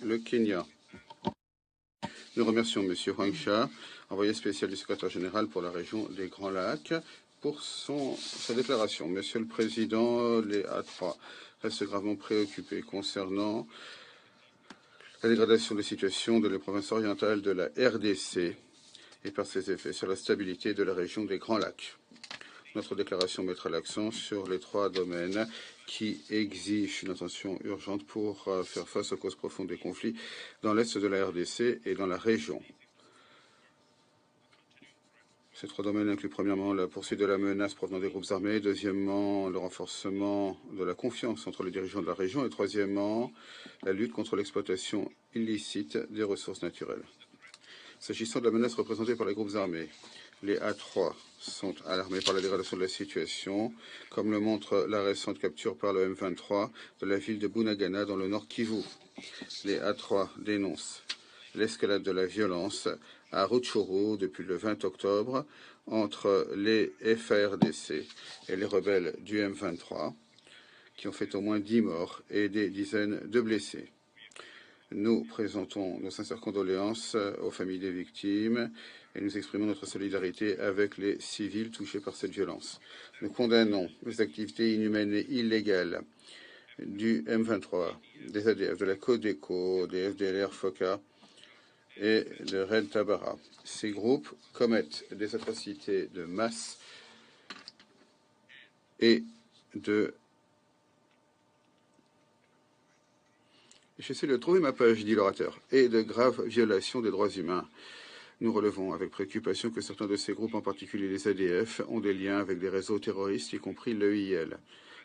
Le Kenya. Nous remercions M. Huang Sha, envoyé spécial du secrétaire général pour la région des Grands Lacs, pour sa déclaration. Monsieur le Président, les A3 restent gravement préoccupés concernant la dégradation des situations de la province orientale de la RDC et par ses effets sur la stabilité de la région des Grands Lacs. Notre déclaration mettra l'accent sur les 3 domaines qui exigent une attention urgente pour faire face aux causes profondes des conflits dans l'est de la RDC et dans la région. Ces 3 domaines incluent premièrement la poursuite de la menace provenant des groupes armés, deuxièmement le renforcement de la confiance entre les dirigeants de la région et troisièmement la lutte contre l'exploitation illicite des ressources naturelles. S'agissant de la menace représentée par les groupes armés, les A3 sont alarmés par la dégradation de la situation, comme le montre la récente capture par le M23 de la ville de Bunagana dans le nord Kivu. Les A3 dénoncent l'escalade de la violence à Rutshuru depuis le 20 octobre entre les FARDC et les rebelles du M23, qui ont fait au moins 10 morts et des dizaines de blessés. Nous présentons nos sincères condoléances aux familles des victimes et nous exprimons notre solidarité avec les civils touchés par cette violence. Nous condamnons les activités inhumaines et illégales du M23, des ADF, de la Codeco, des FDLR-FOCA et de Red Tabara. Ces groupes commettent des atrocités de masse et de... J'essaie de trouver ma page, dit l'orateur, et de graves violations des droits humains. Nous relevons avec préoccupation que certains de ces groupes, en particulier les ADF, ont des liens avec des réseaux terroristes, y compris l'EIL.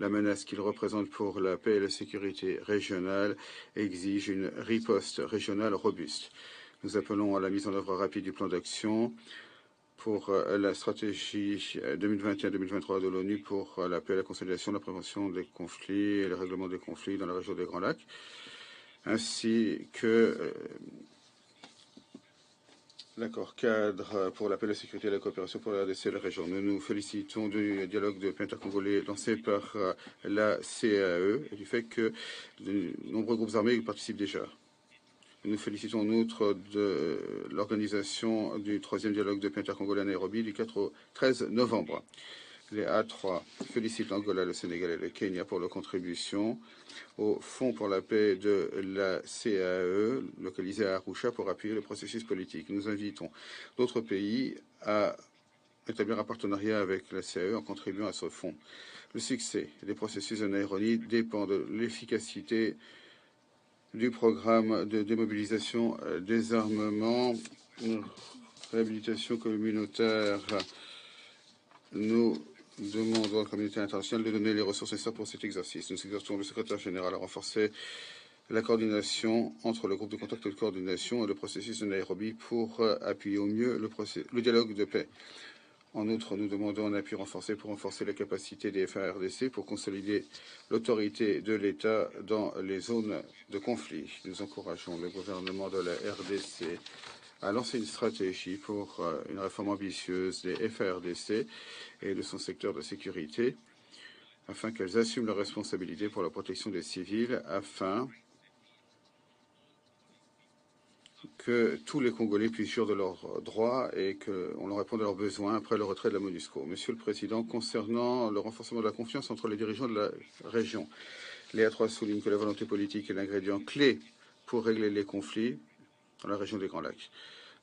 La menace qu'ils représentent pour la paix et la sécurité régionale exige une riposte régionale robuste. Nous appelons à la mise en œuvre rapide du plan d'action pour la stratégie 2021-2023 de l'ONU pour la paix, la consolidation, la prévention des conflits et le règlement des conflits dans la région des Grands Lacs, ainsi que l'accord cadre pour la paix, la sécurité et la coopération pour la RDC et la région. Nous nous félicitons du dialogue de Penta-Congolais lancé par la CAE et du fait que de nombreux groupes armés y participent déjà. Nous nous félicitons en outre de l'organisation du 3e dialogue de Penta-Congolais à Nairobi du 4 au 13 novembre. Les A3 félicitent l'Angola, le Sénégal et le Kenya pour leur contribution au Fonds pour la paix de la CAE, localisé à Arusha, pour appuyer le processus politique. Nous invitons d'autres pays à établir un partenariat avec la CAE en contribuant à ce fonds. Le succès des processus de Nairobi dépend de l'efficacité du programme de démobilisation, désarmement, réhabilitation communautaire. Nous demandons à la communauté internationale de donner les ressources nécessaires pour cet exercice. Nous exhortons le secrétaire général à renforcer la coordination entre le groupe de contact et de coordination et le processus de Nairobi pour appuyer au mieux le dialogue de paix. En outre, nous demandons un appui renforcé pour renforcer la capacité des FARDC pour consolider l'autorité de l'État dans les zones de conflit. Nous encourageons le gouvernement de la RDC à lancer une stratégie pour une réforme ambitieuse des FARDC et de son secteur de sécurité, afin qu'elles assument leurs responsabilités pour la protection des civils, afin que tous les Congolais puissent jouir de leurs droits et qu'on leur réponde à leurs besoins après le retrait de la MONUSCO. Monsieur le Président, concernant le renforcement de la confiance entre les dirigeants de la région, les A3 soulignent que la volonté politique est l'ingrédient clé pour régler les conflits dans la région des Grands Lacs.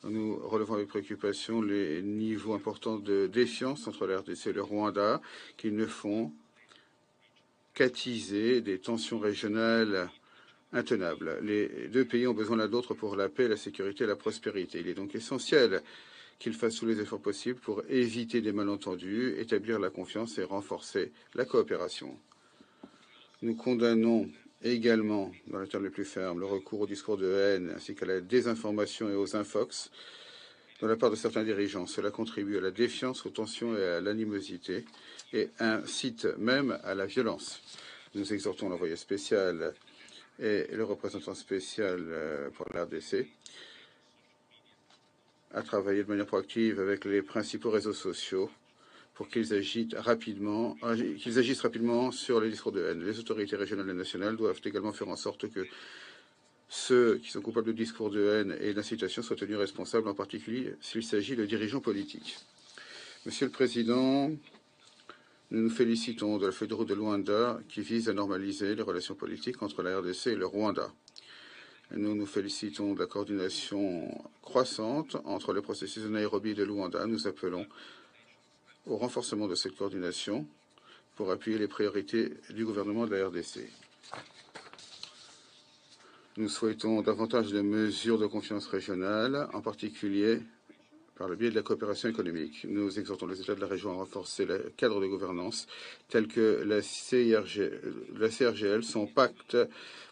Nous relevons avec préoccupation les niveaux importants de défiance entre la RDC et le Rwanda qui ne font qu'attiser des tensions régionales intenables. Les deux pays ont besoin l'un de l'autre pour la paix, la sécurité et la prospérité. Il est donc essentiel qu'ils fassent tous les efforts possibles pour éviter des malentendus, établir la confiance et renforcer la coopération. Nous condamnons également, dans les termes les plus fermes, le recours au discours de haine ainsi qu'à la désinformation et aux infox de la part de certains dirigeants. Cela contribue à la défiance, aux tensions et à l'animosité et incite même à la violence. Nous exhortons l'envoyé spécial et le représentant spécial pour la RDC à travailler de manière proactive avec les principaux réseaux sociaux pour qu'ils agissent rapidement sur les discours de haine. Les autorités régionales et nationales doivent également faire en sorte que ceux qui sont coupables de discours de haine et d'incitation soient tenus responsables, en particulier s'il s'agit de dirigeants politiques. Monsieur le Président, nous nous félicitons de la feuille de route de Luanda qui vise à normaliser les relations politiques entre la RDC et le Rwanda. Nous nous félicitons de la coordination croissante entre les processus de Nairobi et de Luanda. Nous appelons au renforcement de cette coordination pour appuyer les priorités du gouvernement de la RDC. Nous souhaitons davantage de mesures de confiance régionale, en particulier par le biais de la coopération économique. Nous exhortons les États de la région à renforcer le cadre de gouvernance tel que la CRGL, son pacte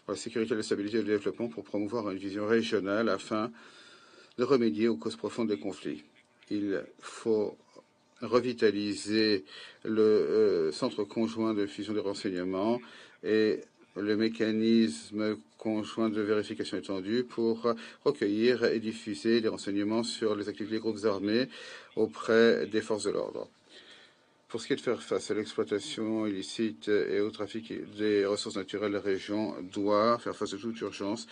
pour la sécurité, la stabilité et le développement pour promouvoir une vision régionale afin de remédier aux causes profondes des conflits. Il faut revitaliser le centre conjoint de fusion des renseignements et le mécanisme conjoint de vérification étendue pour recueillir et diffuser des renseignements sur les activités des groupes armés auprès des forces de l'ordre. Pour ce qui est de faire face à l'exploitation illicite et au trafic des ressources naturelles, la région doit faire face de toute urgence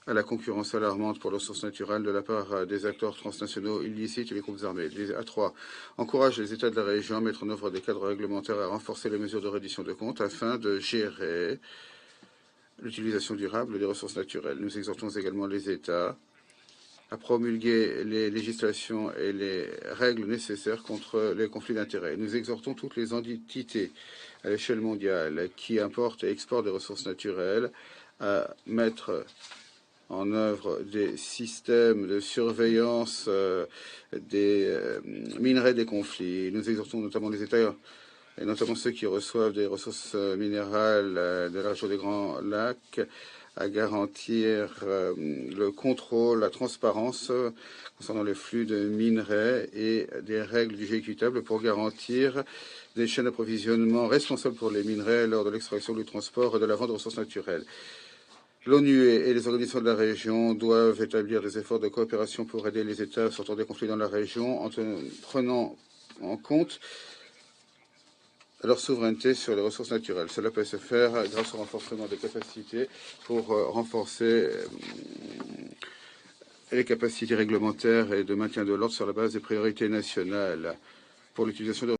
à la concurrence alarmante pour les ressources naturelles de la part des acteurs transnationaux illicites et les groupes armés. A3 encourage les États de la région à mettre en œuvre des cadres réglementaires et à renforcer les mesures de reddition de comptes afin de gérer l'utilisation durable des ressources naturelles. Nous exhortons également les États à promulguer les législations et les règles nécessaires contre les conflits d'intérêts. Nous exhortons toutes les entités à l'échelle mondiale qui importent et exportent des ressources naturelles à mettre en œuvre des systèmes de surveillance des minerais des conflits. Nous exhortons notamment les États, et notamment ceux qui reçoivent des ressources minérales de la région des Grands Lacs, à garantir le contrôle, la transparence concernant les flux de minerais et des règles du jeu équitable pour garantir des chaînes d'approvisionnement responsables pour les minerais lors de l'extraction, du transport et de la vente de ressources naturelles. L'ONU et les organisations de la région doivent établir des efforts de coopération pour aider les États sortant des conflits dans la région en prenant en compte leur souveraineté sur les ressources naturelles. Cela peut se faire grâce au renforcement des capacités pour renforcer les capacités réglementaires et de maintien de l'ordre sur la base des priorités nationales pour l'utilisation de.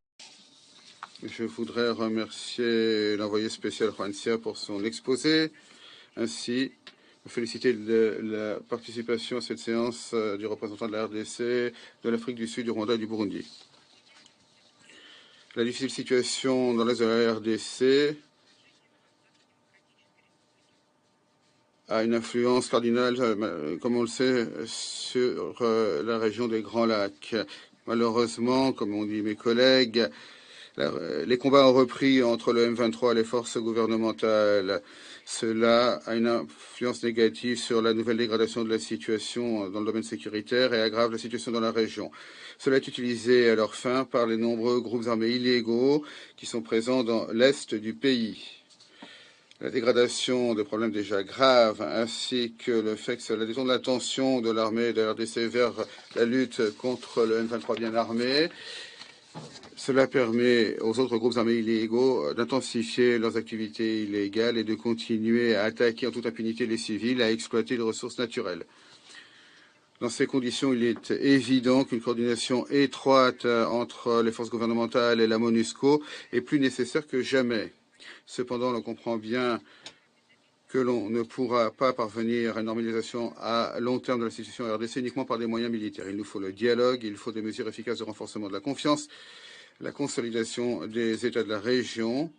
Je voudrais remercier l'envoyé spécial Juancia pour son exposé. Ainsi, féliciter de la participation à cette séance du représentant de la RDC, de l'Afrique du Sud, du Rwanda et du Burundi. La difficile situation dans l'est de la RDC a une influence cardinale, comme on le sait, sur la région des Grands Lacs. Malheureusement, comme ont dit mes collègues, les combats ont repris entre le M23 et les forces gouvernementales. Cela a une influence négative sur la nouvelle dégradation de la situation dans le domaine sécuritaire et aggrave la situation dans la région. Cela est utilisé à leur fin par les nombreux groupes armés illégaux qui sont présents dans l'est du pays. La dégradation de problèmes déjà graves, ainsi que le fait que cela détourne l'attention de l'armée de la RDC vers la lutte contre le M23 bien armé, cela permet aux autres groupes armés illégaux d'intensifier leurs activités illégales et de continuer à attaquer en toute impunité les civils, à exploiter les ressources naturelles. Dans ces conditions, il est évident qu'une coordination étroite entre les forces gouvernementales et la MONUSCO est plus nécessaire que jamais. Cependant, on comprend bien que l'on ne pourra pas parvenir à une normalisation à long terme de la situation RDC uniquement par des moyens militaires. Il nous faut le dialogue, il faut des mesures efficaces de renforcement de la confiance, la consolidation des États de la région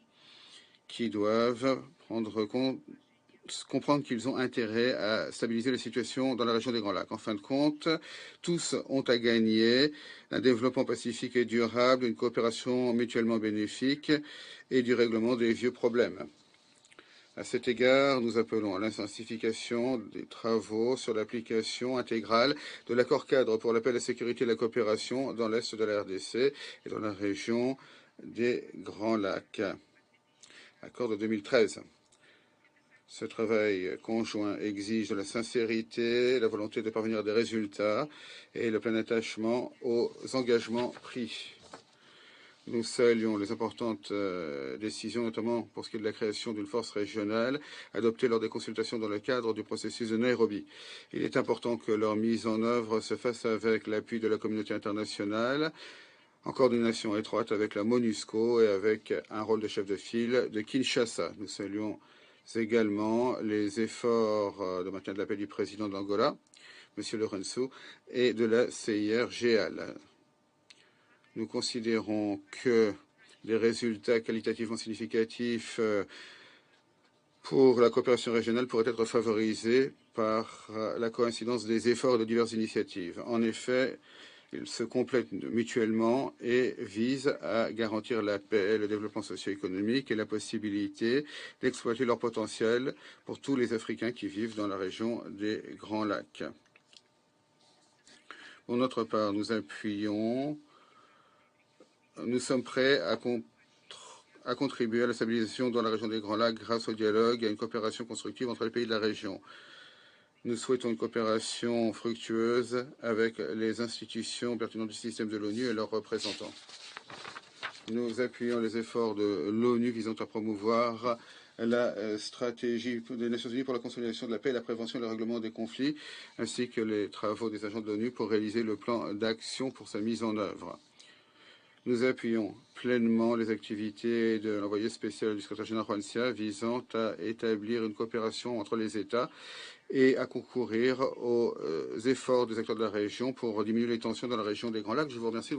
qui doivent comprendre qu'ils ont intérêt à stabiliser la situation dans la région des Grands Lacs. En fin de compte, tous ont à gagner un développement pacifique et durable, une coopération mutuellement bénéfique et du règlement des vieux problèmes. À cet égard, nous appelons à l'intensification des travaux sur l'application intégrale de l'accord cadre pour la paix, la sécurité et la coopération dans l'est de la RDC et dans la région des Grands Lacs. Accord de 2013. Ce travail conjoint exige de la sincérité, la volonté de parvenir à des résultats et le plein attachement aux engagements pris. Nous saluons les importantes décisions, notamment pour ce qui est de la création d'une force régionale, adoptée lors des consultations dans le cadre du processus de Nairobi. Il est important que leur mise en œuvre se fasse avec l'appui de la communauté internationale, en coordination étroite avec la MONUSCO et avec un rôle de chef de file de Kinshasa. Nous saluons également les efforts de maintien de la paix du président de l'Angola, M. Lourenço, et de la CIRGL. Nous considérons que des résultats qualitativement significatifs pour la coopération régionale pourraient être favorisés par la coïncidence des efforts de diverses initiatives. En effet, ils se complètent mutuellement et visent à garantir la paix, le développement socio-économique et la possibilité d'exploiter leur potentiel pour tous les Africains qui vivent dans la région des Grands Lacs. Pour notre part, nous sommes prêts à contribuer à la stabilisation dans la région des Grands Lacs grâce au dialogue et à une coopération constructive entre les pays de la région. Nous souhaitons une coopération fructueuse avec les institutions pertinentes du système de l'ONU et leurs représentants. Nous appuyons les efforts de l'ONU visant à promouvoir la stratégie des Nations Unies pour la consolidation de la paix et la prévention et le règlement des conflits, ainsi que les travaux des agents de l'ONU pour réaliser le plan d'action pour sa mise en œuvre. Nous appuyons pleinement les activités de l'envoyé spécial du secrétaire général Juan Cia visant à établir une coopération entre les États et à concourir aux efforts des acteurs de la région pour diminuer les tensions dans la région des Grands Lacs. Je vous remercie.